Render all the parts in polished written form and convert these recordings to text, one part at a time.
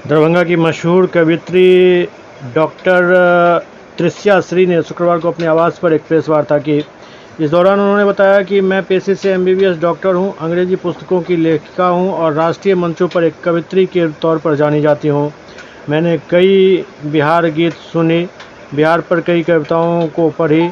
दरभंगा की मशहूर कवियत्री डॉक्टर त्रिष्या श्री ने शुक्रवार को अपने आवास पर एक प्रेस वार्ता की। इस दौरान उन्होंने बताया कि मैं पेशे से एमबीबीएस डॉक्टर हूं, अंग्रेजी पुस्तकों की लेखिका हूं और राष्ट्रीय मंचों पर एक कवियत्री के तौर पर जानी जाती हूं। मैंने कई बिहार गीत सुने, बिहार पर कई कविताओं को पढ़ी।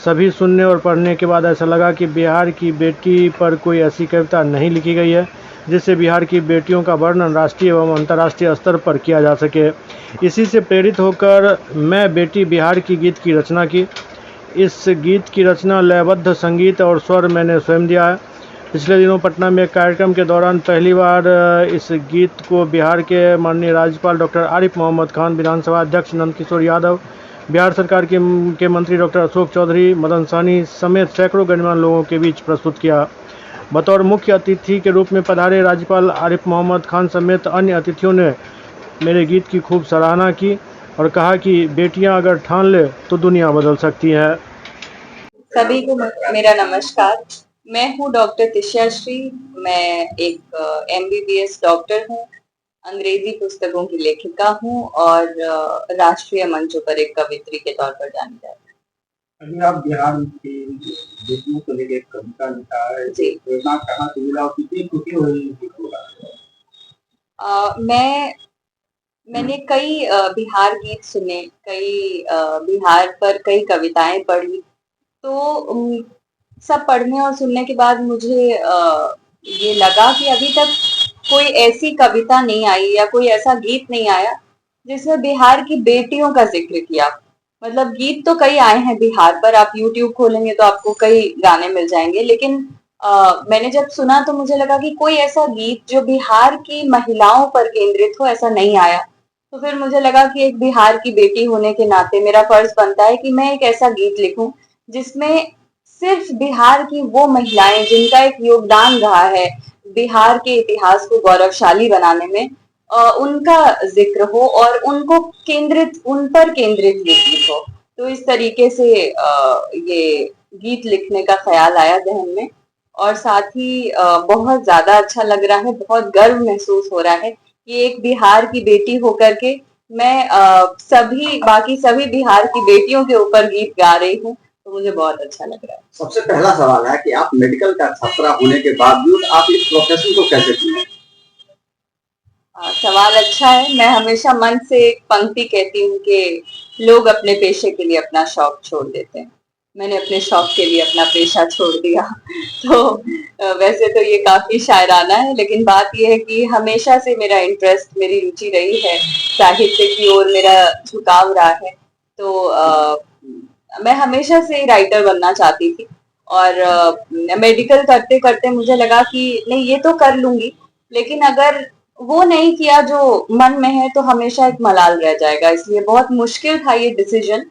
सभी सुनने और पढ़ने के बाद ऐसा लगा कि बिहार की बेटी पर कोई ऐसी कविता नहीं लिखी गई है जिससे बिहार की बेटियों का वर्णन राष्ट्रीय एवं अंतर्राष्ट्रीय स्तर पर किया जा सके। इसी से प्रेरित होकर मैं बेटी बिहार की गीत की रचना की। इस गीत की रचना लयबद्ध संगीत और स्वर मैंने स्वयं दिया है। पिछले दिनों पटना में एक कार्यक्रम के दौरान पहली बार इस गीत को बिहार के माननीय राज्यपाल डॉक्टर आरिफ मोहम्मद खान, विधानसभा अध्यक्ष नंदकिशोर यादव, बिहार सरकार के मंत्री डॉक्टर अशोक चौधरी, मदन सहनी समेत सैकड़ों गणमान्य लोगों के बीच प्रस्तुत किया। बतौर मुख्य अतिथि के रूप में पधारे राज्यपाल आरिफ मोहम्मद खान समेत अन्य अतिथियों ने मेरे गीत की खूब सराहना की और कहा कि बेटियां अगर ठान ले तो दुनिया बदल सकती है। सभी को मेरा नमस्कार। मैं हूँ डॉक्टर त्रिष्या श्री। मैं एक एमबीबीएस डॉक्टर हूँ, अंग्रेजी पुस्तकों की लेखिका हूँ और राष्ट्रीय मंचों पर एक कवित्री के तौर पर जानी जाती हूँ। अभी आप बिहार की बेटियों को लेकर कविता लिखा है, प्रेरणा कहाँ से मिला और कितनी खुशी हो रही है? मैंने कई बिहार गीत सुने, कई बिहार पर कई कविताएं पढ़ी। तो सब पढ़ने और सुनने के बाद मुझे ये लगा कि अभी तक कोई ऐसी कविता नहीं आई या कोई ऐसा गीत नहीं आया जिसमें बिहार की बेटियों का जिक्र किया। मतलब गीत तो कई आए हैं बिहार पर, आप यूट्यूब खोलेंगे तो आपको कई गाने मिल जाएंगे, लेकिन मैंने जब सुना तो मुझे लगा कि कोई ऐसा गीत जो बिहार की महिलाओं पर केंद्रित हो, ऐसा नहीं आया। तो फिर मुझे लगा कि एक बिहार की बेटी होने के नाते मेरा फर्ज बनता है कि मैं एक ऐसा गीत लिखूं जिसमें सिर्फ बिहार की वो महिलाएं जिनका एक योगदान रहा है बिहार के इतिहास को गौरवशाली बनाने में, उनका जिक्र हो और उन पर केंद्रित ये गीत हो। तो इस तरीके से ये गीत लिखने का ख्याल आया जहन में और साथ ही बहुत ज्यादा अच्छा लग रहा है, बहुत गर्व महसूस हो रहा है कि एक बिहार की बेटी होकर के मैं बाकी सभी बिहार की बेटियों के ऊपर गीत गा रही हूँ। तो मुझे बहुत अच्छा लग रहा है। सबसे पहला सवाल है कि आप मेडिकल का छात्रा होने के बावजूद आप इस प्रोफेशन को कैसे चुने? सवाल अच्छा है। मैं हमेशा मन से एक पंक्ति कहती हूँ कि लोग अपने पेशे के लिए अपना शौक छोड़ देते हैं, मैंने अपने शौक के लिए अपना पेशा छोड़ दिया। तो वैसे तो ये काफी शायराना है, लेकिन बात यह है कि हमेशा से मेरा इंटरेस्ट, मेरी रुचि रही है, साहित्य की ओर मेरा झुकाव रहा है। तो मैं हमेशा से राइटर बनना चाहती थी और मेडिकल करते करते मुझे लगा कि नहीं, ये तो कर लूंगी, लेकिन अगर वो नहीं किया जो मन में है तो हमेशा एक मलाल रह जाएगा। इसलिए बहुत मुश्किल था ये डिसीजन,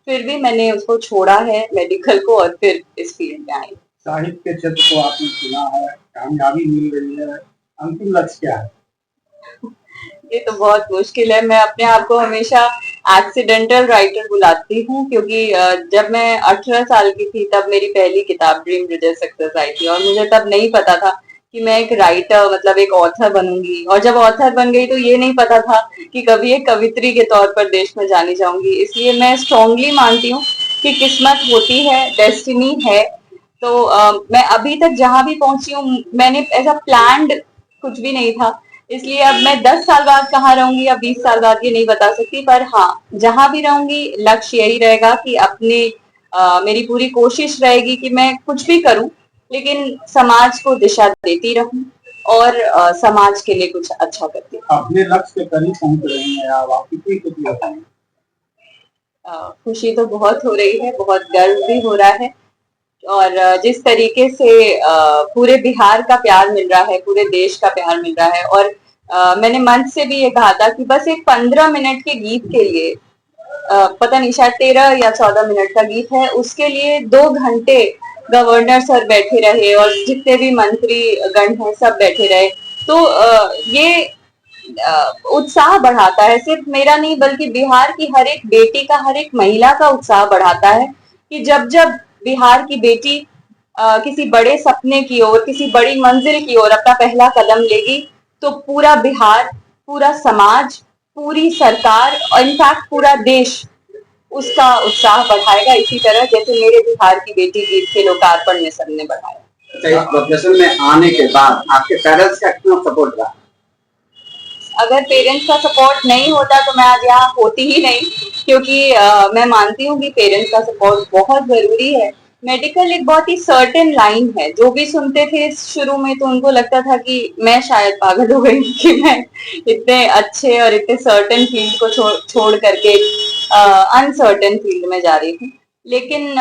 फिर भी मैंने उसको छोड़ा है मेडिकल को और फिर इस फील्ड में आई। साहित्य क्षेत्र को आपने चुना है, कामयाबी मिल रही है, अंतिम लक्ष्य क्या है? ये तो बहुत मुश्किल है। मैं अपने आप को हमेशा एक्सीडेंटल राइटर बुलाती हूँ क्योंकि जब मैं 18 साल की थी तब मेरी पहली किताब ड्रीम रिडल सक्सेस आई थी और मुझे तब नहीं पता था कि मैं एक राइटर, मतलब एक ऑथर बनूंगी। और जब ऑथर बन गई तो ये नहीं पता था कि कभी एक कवित्री के तौर पर देश में जानी जाऊंगी। इसलिए मैं स्ट्रांगली मानती हूँ कि किस्मत होती है, डेस्टिनी है। तो मैं अभी तक जहां भी पहुंची हूँ, मैंने ऐसा प्लान्ड कुछ भी नहीं था। इसलिए अब मैं 10 साल बाद कहाँ रहूंगी या 20 साल बाद ये नहीं बता सकती, पर हाँ, जहां भी रहूंगी लक्ष्य यही रहेगा कि मेरी पूरी कोशिश रहेगी कि मैं कुछ भी करूं लेकिन समाज को दिशा देती रहूं और समाज के लिए कुछ अच्छा करती रहूं। अपने लक्ष्य के करीब पहुंच रहे हैं आप कितनी खुशी होता है? खुशी तो बहुत हो रही है, बहुत गर्व भी हो रहा है और जिस तरीके से पूरे बिहार का प्यार मिल रहा है, पूरे देश का प्यार मिल रहा है और मैंने मंच से भी ये कहा था कि बस एक 15 मिनट के गीत के लिए, पता नहीं शायद 13 या 14 मिनट का गीत है, उसके लिए 2 घंटे गवर्नर सर बैठे रहे और जितने भी मंत्री गण हैं सब बैठे रहे। तो ये उत्साह बढ़ाता है, सिर्फ मेरा नहीं बल्कि बिहार की हर एक बेटी का, हर एक महिला का उत्साह बढ़ाता है कि जब जब बिहार की बेटी किसी बड़े सपने की ओर, किसी बड़ी मंजिल की ओर अपना पहला कदम लेगी तो पूरा बिहार पूरा समाज, पूरी सरकार और इनफैक्ट पूरा देश उसका उत्साह बढ़ाएगा, इसी तरह जैसे मेरे बिहार की बेटी गीत के लोकार्पण में सबने बढ़ाया। अच्छा, इस प्रोफेशन में आने के बाद आपके पेरेंट्स का कितना सपोर्ट रहा? अगर पेरेंट्स का सपोर्ट नहीं होता तो मैं आज यहाँ होती ही नहीं, क्योंकि मैं मानती हूँ कि पेरेंट्स का सपोर्ट बहुत जरूरी है। मेडिकल एक बहुत ही सर्टेन लाइन है, जो भी सुनते थे शुरू में तो उनको लगता था कि मैं शायद पागल हो गई कि मैं इतने अच्छे और इतने सर्टेन फील्ड को छोड़ करके अनसर्टेन फील्ड में जा रही थी। लेकिन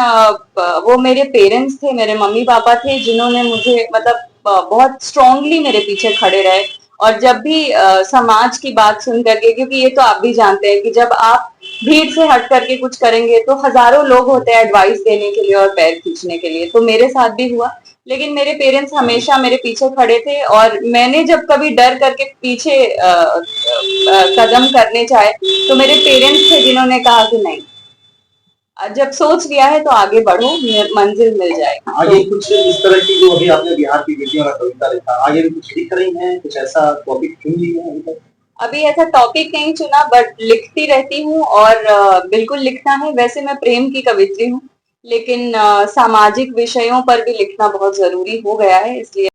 वो मेरे पेरेंट्स थे, मेरे मम्मी पापा थे, जिन्होंने मुझे मतलब बहुत स्ट्रांगली मेरे पीछे खड़े रहे। और जब भी समाज की बात सुन करके, क्योंकि ये तो आप भी जानते हैं कि जब आप भीड़ से हट करके कुछ करेंगे तो हजारों लोग होते हैं एडवाइस देने के लिए और पैर खींचने के लिए, तो मेरे साथ भी हुआ। लेकिन मेरे पेरेंट्स हमेशा मेरे पीछे खड़े थे, और मैंने जब कभी डर करके पीछे कदम करने चाहे तो मेरे पेरेंट्स थे जिन्होंने कहा कि नहीं, जब सोच लिया है तो आगे बढ़ो, मंजिल मिल जाएगी। आगे कुछ इस तरह की, जो अभी आपने बिहार की बेटियों का कविता लिखा, आगे भी कुछ लिख रही हैं? कुछ ऐसा टॉपिक चुन लिया है अभी तक? अभी ऐसा टॉपिक नहीं चुना, बट लिखती रहती हूँ, और बिल्कुल लिखना है। वैसे मैं प्रेम की कवित्री हूँ, लेकिन सामाजिक विषयों पर भी लिखना बहुत जरूरी हो गया है, इसलिए